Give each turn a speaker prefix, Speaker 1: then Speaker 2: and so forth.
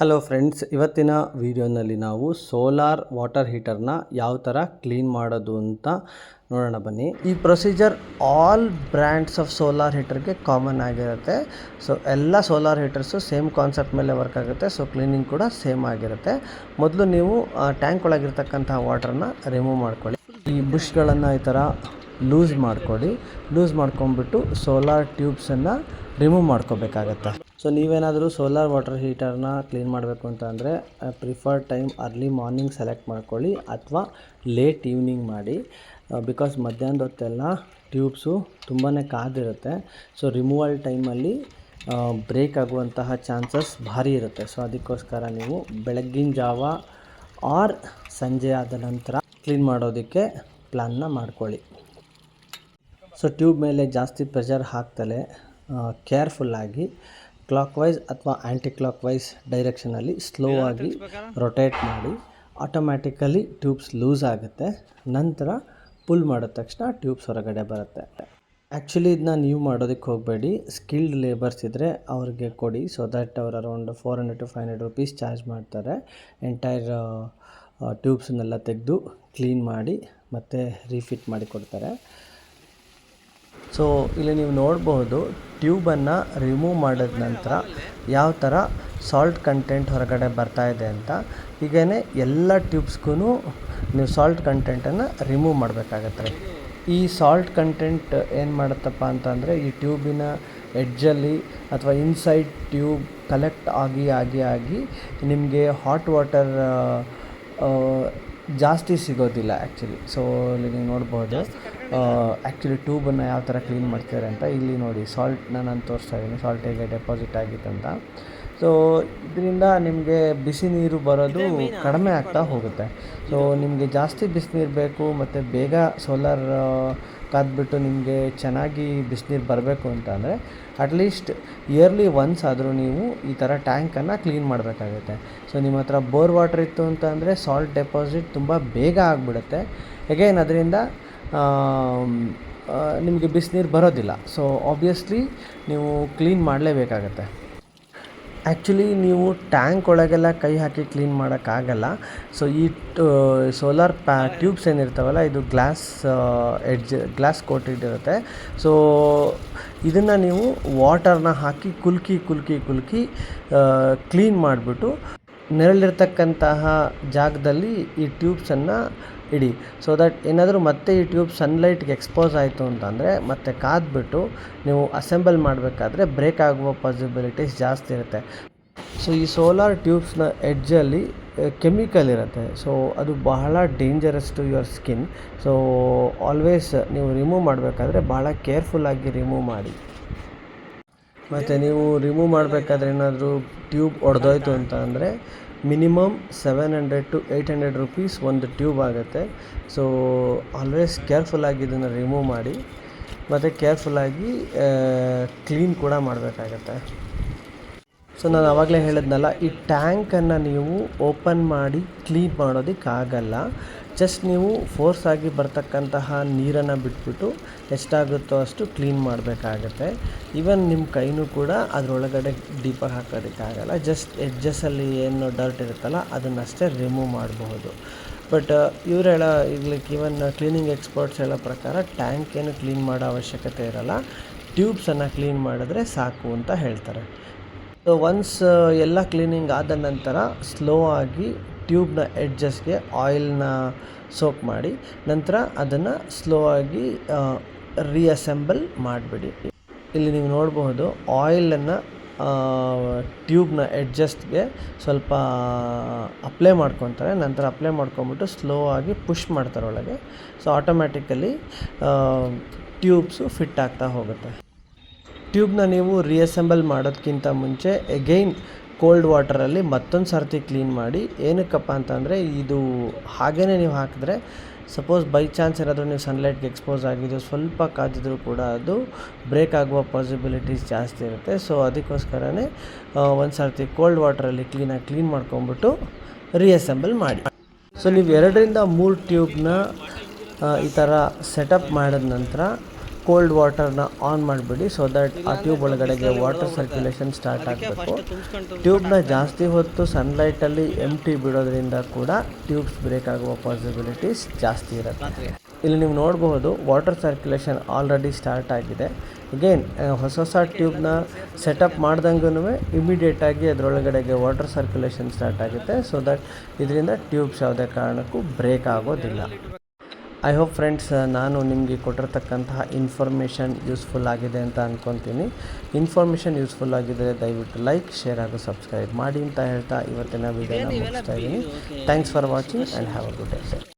Speaker 1: Hello friends, ಇವತ್ತಿನ ವಿಡಿಯೋನಲ್ಲಿ ನಾವು ಸೋಲಾರ್ ವಾಟರ್ ಹೀಟರ್ನ ಯಾವ ಥರ ಕ್ಲೀನ್ ಮಾಡೋದು ಅಂತ ನೋಡೋಣ ಬನ್ನಿ. ಈ procedure all brands of solar ಹೀಟರ್ಗೆ ಕಾಮನ್ ಆಗಿರುತ್ತೆ. ಸೊ ಎಲ್ಲ ಸೋಲಾರ್ ಹೀಟರ್ಸು ಸೇಮ್ ಕಾನ್ಸೆಪ್ಟ್ ಮೇಲೆ ವರ್ಕ್ ಆಗುತ್ತೆ. ಸೊ ಕ್ಲೀನಿಂಗ್ ಕೂಡ ಸೇಮ್ ಆಗಿರುತ್ತೆ. ಮೊದಲು ನೀವು ಟ್ಯಾಂಕ್ ಒಳಗಿರ್ತಕ್ಕಂಥ ವಾಟರ್ನ ರಿಮೂವ್ ಮಾಡ್ಕೊಳ್ಳಿ. ಈ ಬುಷ್ಗಳನ್ನು ಈ ಥರ ಲೂಸ್ ಮಾಡ್ಕೊಂಬಿಟ್ಟು ಸೋಲಾರ್ ಟ್ಯೂಬ್ಸನ್ನು ರಿಮೂವ್ ಮಾಡ್ಕೋಬೇಕಾಗತ್ತೆ. ಸೊ ನೀವೇನಾದರೂ ಸೋಲಾರ್ ವಾಟರ್ ಹೀಟರ್ನ ಕ್ಲೀನ್ ಮಾಡಬೇಕು ಅಂತ ಅಂದರೆ preferred time early morning select ಮಾಡ್ಕೊಳ್ಳಿ ಅಥವಾ ಲೇಟ್ ಈವ್ನಿಂಗ್ ಮಾಡಿ. ಬಿಕಾಸ್ ಮಧ್ಯಾಹ್ನದ ಹೊತ್ತೆಲ್ಲ ಟ್ಯೂಬ್ಸು ತುಂಬಾ ಕಾದಿರುತ್ತೆ. ಸೊ ರಿಮೂವಲ್ ಟೈಮಲ್ಲಿ ಬ್ರೇಕ್ ಆಗುವಂತಹ ಚಾನ್ಸಸ್ ಭಾರಿ ಇರುತ್ತೆ. ಸೊ ಅದಕ್ಕೋಸ್ಕರ ನೀವು ಬೆಳಗ್ಗಿನ ಜಾವ ಆರ್ ಸಂಜೆ ಆದ ನಂತರ ಕ್ಲೀನ್ ಮಾಡೋದಕ್ಕೆ ಪ್ಲ್ಯಾನ್ನ ಮಾಡ್ಕೊಳ್ಳಿ. ಸೊ ಟ್ಯೂಬ್ ಮೇಲೆ ಜಾಸ್ತಿ ಪ್ರೆಷರ್ ಹಾಕ್ತಲೇ ಕೇರ್ಫುಲ್ಲಾಗಿ ಕ್ಲಾಕ್ ವೈಸ್ ಅಥವಾ ಆ್ಯಂಟಿ ಕ್ಲಾಕ್ ವೈಸ್ ಡೈರೆಕ್ಷನಲ್ಲಿ ಸ್ಲೋ ಆಗಿ ರೊಟೇಟ್ ಮಾಡಿ. ಆಟೋಮ್ಯಾಟಿಕಲಿ ಟ್ಯೂಬ್ಸ್ ಲೂಸ್ ಆಗುತ್ತೆ. ನಂತರ ಪುಲ್ ಮಾಡಿದ ತಕ್ಷಣ ಟ್ಯೂಬ್ಸ್ ಹೊರಗಡೆ ಬರುತ್ತೆ. ಆ್ಯಕ್ಚುಲಿ ಇದನ್ನ ನೀವು ಮಾಡೋದಕ್ಕೆ ಹೋಗಬೇಡಿ. ಸ್ಕಿಲ್ಡ್ ಲೇಬರ್ಸ್ ಇದ್ದರೆ ಅವ್ರಿಗೆ ಕೊಡಿ. ಸೊ ದಟ್ ಅವ್ರು ಅರೌಂಡ್ 400 to 500 rupees ಚಾರ್ಜ್ ಮಾಡ್ತಾರೆ. ಎಂಟೈರ್ ಟ್ಯೂಬ್ಸನ್ನೆಲ್ಲ ತೆಗೆದು ಕ್ಲೀನ್ ಮಾಡಿ ಮತ್ತು ರೀಫಿಟ್ ಮಾಡಿ ಕೊಡ್ತಾರೆ. ಸೊ ಇಲ್ಲಿ ನೀವು ನೋಡ್ಬೋದು ಟ್ಯೂಬನ್ನು ರಿಮೂವ್ ಮಾಡಿದ ನಂತರ ಯಾವ ಥರ ಸಾಲ್ಟ್ ಕಂಟೆಂಟ್ ಹೊರಗಡೆ ಬರ್ತಾ ಇದೆ ಅಂತ. ಹೀಗೇ ಎಲ್ಲ ಟ್ಯೂಬ್ಸ್ಗೂ ನೀವು ಸಾಲ್ಟ್ ಕಂಟೆಂಟನ್ನು ರಿಮೂವ್ ಮಾಡಬೇಕಾಗತ್ತೆ. ಈ ಸಾಲ್ಟ್ ಕಂಟೆಂಟ್ ಏನು ಮಾಡುತ್ತಪ್ಪ ಅಂತಂದರೆ ಈ ಟ್ಯೂಬಿನ ಎಡ್ಜಲ್ಲಿ ಅಥವಾ ಇನ್ಸೈಡ್ ಟ್ಯೂಬ್ ಕಲೆಕ್ಟ್ ಆಗಿ ನಿಮಗೆ ಹಾಟ್ ವಾಟರ್ ಜಾಸ್ತಿ ಸಿಗೋದಿಲ್ಲ ಆ್ಯಕ್ಚುಲಿ. ಸೊ ಇಲ್ಲಿ ನೀವು ನೋಡ್ಬೋದು ಆ್ಯಕ್ಚುಲಿ ಟ್ಯೂಬನ್ನು ಯಾವ ಥರ ಕ್ಲೀನ್ ಮಾಡ್ತಾರೆ ಅಂತ. ಇಲ್ಲಿ ನೋಡಿ ಸಾಲ್ಟ್ನ ನಾನು ತೋರಿಸ್ತಾ ಇದ್ದೀನಿ, ಸಾಲ್ಟ್ ಹೇಗೆ ಡೆಪಾಸಿಟ್ ಆಗಿತ್ತು ಅಂತ. ಸೊ ಇದರಿಂದ ನಿಮಗೆ ಬಿಸಿ ನೀರು ಬರೋದು ಕಡಿಮೆ ಆಗ್ತಾ ಹೋಗುತ್ತೆ. ಸೊ ನಿಮಗೆ ಜಾಸ್ತಿ ಬಿಸಿನೀರು ಬೇಕು ಮತ್ತು ಬೇಗ ಸೋಲಾರ್ ಕಾದ್ಬಿಟ್ಟು ನಿಮಗೆ ಚೆನ್ನಾಗಿ ಬಿಸಿನೀರು ಬರಬೇಕು ಅಂತ ಅಂದರೆ ಅಟ್ಲೀಸ್ಟ್ ಇಯರ್ಲಿ ಒನ್ಸ್ ಆದರೂ ನೀವು ಈ ಥರ ಟ್ಯಾಂಕನ್ನು ಕ್ಲೀನ್ ಮಾಡಬೇಕಾಗುತ್ತೆ. ಸೊ ನಿಮ್ಮ ಹತ್ರ ಬೋರ್ ವಾಟರ್ ಇತ್ತು ಅಂತ ಅಂದರೆ ಸಾಲ್ಟ್ ಡೆಪಾಸಿಟ್ ತುಂಬ ಬೇಗ ಆಗಿಬಿಡುತ್ತೆ. ಅಗೇನ್ ಅದರಿಂದ ನಿಮಗೆ ಬಿಸಿನೀರು ಬರೋದಿಲ್ಲ. ಸೊ ಆಬ್ವಿಯಸ್ಲಿ ನೀವು ಕ್ಲೀನ್ ಮಾಡಲೇಬೇಕಾಗತ್ತೆ. ಆ್ಯಕ್ಚುಲಿ ನೀವು ಟ್ಯಾಂಕ್ ಒಳಗೆಲ್ಲ ಕೈ ಹಾಕಿ ಕ್ಲೀನ್ ಮಾಡೋಕ್ಕಾಗಲ್ಲ. ಸೊ ಈ ಸೋಲಾರ್ ಟ್ಯೂಬ್ಸ್ ಏನಿರ್ತಾವಲ್ಲ, ಇದು ಗ್ಲಾಸ್ ಕೋಟೆಡ್ ಇರುತ್ತೆ. ಸೊ ಇದನ್ನು ನೀವು ವಾಟರ್ನ ಹಾಕಿ ಕುಲ್ಕಿ ಕ್ಲೀನ್ ಮಾಡಿಬಿಟ್ಟು ನೆರಳಿರ್ತಕ್ಕಂತಹ ಜಾಗದಲ್ಲಿ ಈ ಟ್ಯೂಬ್ಸನ್ನು ಇಡಿ. ಸೊ ದಟ್ ಏನಾದರೂ ಮತ್ತೆ ಈ ಟ್ಯೂಬ್ ಸನ್ಲೈಟ್ಗೆ ಎಕ್ಸ್ಪೋಸ್ ಆಯಿತು ಅಂತಂದರೆ ಮತ್ತೆ ಕಾದ್ಬಿಟ್ಟು ನೀವು ಅಸೆಂಬಲ್ ಮಾಡಬೇಕಾದ್ರೆ ಬ್ರೇಕ್ ಆಗುವ ಪಾಸಿಬಿಲಿಟೀಸ್ ಜಾಸ್ತಿ ಇರುತ್ತೆ. ಸೊ ಈ ಸೋಲಾರ್ ಟ್ಯೂಬ್ಸ್ನ ಎಡ್ಜಲ್ಲಿ ಕೆಮಿಕಲ್ ಇರುತ್ತೆ. ಸೊ ಅದು ಬಹಳ dangerous to your skin. So always ನೀವು ರಿಮೂವ್ ಮಾಡಬೇಕಾದ್ರೆ ಭಾಳ ಕೇರ್ಫುಲ್ಲಾಗಿ ರಿಮೂವ್ ಮಾಡಿ. ಮತ್ತು ನೀವು ರಿಮೂವ್ ಮಾಡಬೇಕಾದ್ರೆ ಏನಾದರೂ ಟ್ಯೂಬ್ ಒಡೆದೋಯ್ತು ಅಂತ ಅಂದರೆ ಮಿನಿಮಮ್ 700 to 800 rupees ಒಂದು ಟ್ಯೂಬ್ ಆಗುತ್ತೆ. ಸೊ ಆಲ್ವೇಸ್ ಕೇರ್ಫುಲ್ಲಾಗಿ ಇದನ್ನು ರಿಮೂವ್ ಮಾಡಿ ಮತ್ತು ಕೇರ್ಫುಲ್ಲಾಗಿ ಕ್ಲೀನ್ ಕೂಡ ಮಾಡಬೇಕಾಗತ್ತೆ. ಸೊ ನಾನು ಆವಾಗಲೇ ಹೇಳಿದ್ನಲ್ಲ, ಈ ಟ್ಯಾಂಕನ್ನು ನೀವು ಓಪನ್ ಮಾಡಿ ಕ್ಲೀನ್ ಮಾಡೋದಕ್ಕಾಗಲ್ಲ. ಜಸ್ಟ್ ನೀವು ಫೋರ್ಸಾಗಿ ಬರ್ತಕ್ಕಂತಹ ನೀರನ್ನು ಬಿಟ್ಬಿಟ್ಟು ಎಷ್ಟಾಗುತ್ತೋ ಅಷ್ಟು ಕ್ಲೀನ್ ಮಾಡಬೇಕಾಗತ್ತೆ. ಈವನ್ ನಿಮ್ಮ ಕೈನೂ ಕೂಡ ಅದರೊಳಗಡೆ ಡೀಪಾಗಿ ಹಾಕೋದಕ್ಕಾಗಲ್ಲ. ಜಸ್ಟ್ ಎಡ್ಜಸ್ಸಲ್ಲಿ ಏನು ಡರ್ಟ್ ಇರುತ್ತಲ್ಲ ಅದನ್ನಷ್ಟೇ ರಿಮೂವ್ ಮಾಡಬಹುದು. ಬಟ್ ಇವ್ರು ಈವನ್ ಕ್ಲೀನಿಂಗ್ ಎಕ್ಸ್ಪರ್ಟ್ಸ್ ಹೇಳೋ ಪ್ರಕಾರ ಟ್ಯಾಂಕ್ ಏನು ಕ್ಲೀನ್ ಮಾಡೋ ಅವಶ್ಯಕತೆ ಇರಲ್ಲ, ಟ್ಯೂಬ್ಸನ್ನು ಕ್ಲೀನ್ ಮಾಡಿದ್ರೆ ಸಾಕು ಅಂತ ಹೇಳ್ತಾರೆ. ಸೊ ಒನ್ಸ್ ಎಲ್ಲ ಕ್ಲೀನಿಂಗ್ ಆದ ನಂತರ ಸ್ಲೋ ಆಗಿ ಟ್ಯೂಬ್ನ ಎಡ್ಜಸ್ಗೆ ಆಯಿಲ್ನ ಸೋಕ್ ಮಾಡಿ ನಂತರ ಅದನ್ನು ಸ್ಲೋ ಆಗಿ ರೀಅಸೆಂಬಲ್ ಮಾಡಿಬಿಡಿ. ಇಲ್ಲಿ ನೀವು ನೋಡಬಹುದು ಆಯಿಲನ್ನು ಟ್ಯೂಬ್ನ ಎಡ್ಜಸ್ಟ್ಗೆ ಸ್ವಲ್ಪ ಅಪ್ಲೈ ಮಾಡ್ಕೊತಾರೆ. ನಂತರ ಅಪ್ಲೈ ಮಾಡ್ಕೊಂಬಿಟ್ಟು ಸ್ಲೋ ಆಗಿ ಪುಷ್ ಮಾಡ್ತಾರೆ ಒಳಗೆ. ಸೊ ಆಟೋಮ್ಯಾಟಿಕಲಿ ಟ್ಯೂಬ್ಸು ಫಿಟ್ ಆಗ್ತಾ ಹೋಗುತ್ತೆ. ಟ್ಯೂಬ್ನ ನೀವು ರೀಅಸೆಂಬಲ್ ಮಾಡೋದಕ್ಕಿಂತ ಮುಂಚೆ ಎಗೈನ್ ಕೋಲ್ಡ್ ವಾಟರಲ್ಲಿ ಮತ್ತೊಂದು ಸರ್ತಿ ಕ್ಲೀನ್ ಮಾಡಿ. ಏನಕ್ಕಪ್ಪ ಅಂತಂದರೆ ಇದು ಹಾಗೇ ನೀವು ಹಾಕಿದ್ರೆ ಸಪೋಸ್ ಬೈ ಚಾನ್ಸ್ ಏನಾದರೂ ನೀವು ಸನ್ಲೈಟ್ಗೆ ಎಕ್ಸ್ಪೋಸ್ ಆಗಿದ್ದು ಸ್ವಲ್ಪ ಕಾದಿದ್ರೂ ಕೂಡ ಅದು ಬ್ರೇಕ್ ಆಗುವ ಪಾಸಿಬಿಲಿಟೀಸ್ ಜಾಸ್ತಿ ಇರುತ್ತೆ. ಸೊ ಅದಕ್ಕೋಸ್ಕರನೇ ಒಂದು ಸರ್ತಿ ಕೋಲ್ಡ್ ವಾಟರಲ್ಲಿ ಕ್ಲೀನಾಗಿ ಕ್ಲೀನ್ ಮಾಡ್ಕೊಂಬಿಟ್ಟು ರೀಅಸೆಂಬಲ್ ಮಾಡಿ. ಸೊ ನೀವು 2 to 3 ಟ್ಯೂಬ್ನ ಈ ಥರ ಸೆಟಪ್ ಮಾಡಿದ ನಂತರ ಕೋಲ್ಡ್ ವಾಟರ್ನ ಆನ್ ಮಾಡಿಬಿಡಿ ಸೊ ದಟ್ ಆ ಟ್ಯೂಬ್ ಒಳಗಡೆಗೆ ವಾಟರ್ ಸರ್ಕ್ಯುಲೇಷನ್ ಸ್ಟಾರ್ಟ್ ಆಗಬೇಕು. ಟ್ಯೂಬ್ನ ಜಾಸ್ತಿ ಹೊತ್ತು ಸನ್ಲೈಟಲ್ಲಿ ಬಿಡೋದ್ರಿಂದ ಕೂಡ ಟ್ಯೂಬ್ಸ್ ಬ್ರೇಕ್ ಆಗುವ ಪಾಸಿಬಿಲಿಟೀಸ್ ಜಾಸ್ತಿ ಇರುತ್ತೆ. ಇಲ್ಲಿ ನೀವು ನೋಡಬಹುದು ವಾಟರ್ ಸರ್ಕ್ಯುಲೇಷನ್ ಆಲ್ರೆಡಿ ಸ್ಟಾರ್ಟ್ ಆಗಿದೆ. ಅಗೇನ್ ಹೊಸ ಟ್ಯೂಬ್ನ ಸೆಟಪ್ ಮಾಡ್ದಂಗೂ ಇಮಿಡಿಯೇಟಾಗಿ ಅದರೊಳಗಡೆಗೆ ವಾಟರ್ ಸರ್ಕ್ಯುಲೇಷನ್ ಸ್ಟಾರ್ಟ್ ಆಗುತ್ತೆ ಸೊ ದಟ್ ಇದರಿಂದ ಟ್ಯೂಬ್ಸ್ ಯಾವುದೇ ಕಾರಣಕ್ಕೂ ಬ್ರೇಕ್ ಆಗೋದಿಲ್ಲ. ಐ ಹೋಪ್ ಫ್ರೆಂಡ್ಸ್, ನಾನು ನಿಮಗೆ ಕೊಟ್ಟಿರ್ತಕ್ಕಂತಹ ಇನ್ಫಾರ್ಮೇಷನ್ ಯೂಸ್ಫುಲ್ ಆಗಿದೆ ಅಂತ ಅಂದ್ಕೊತೀನಿ. ಇನ್ಫಾರ್ಮೇಷನ್ ಯೂಸ್ಫುಲ್ ಆಗಿದ್ದರೆ ದಯವಿಟ್ಟು ಲೈಕ್, ಶೇರ್ ಹಾಗೂ ಸಬ್ಸ್ಕ್ರೈಬ್ ಮಾಡಿ ಅಂತ ಹೇಳ್ತಾ ಇವತ್ತಿನ ವಿಡಿಯೋನ ಮುಗಿಸ್ತಾ ಇದ್ದೀನಿ. Thanks for watching and have a good day.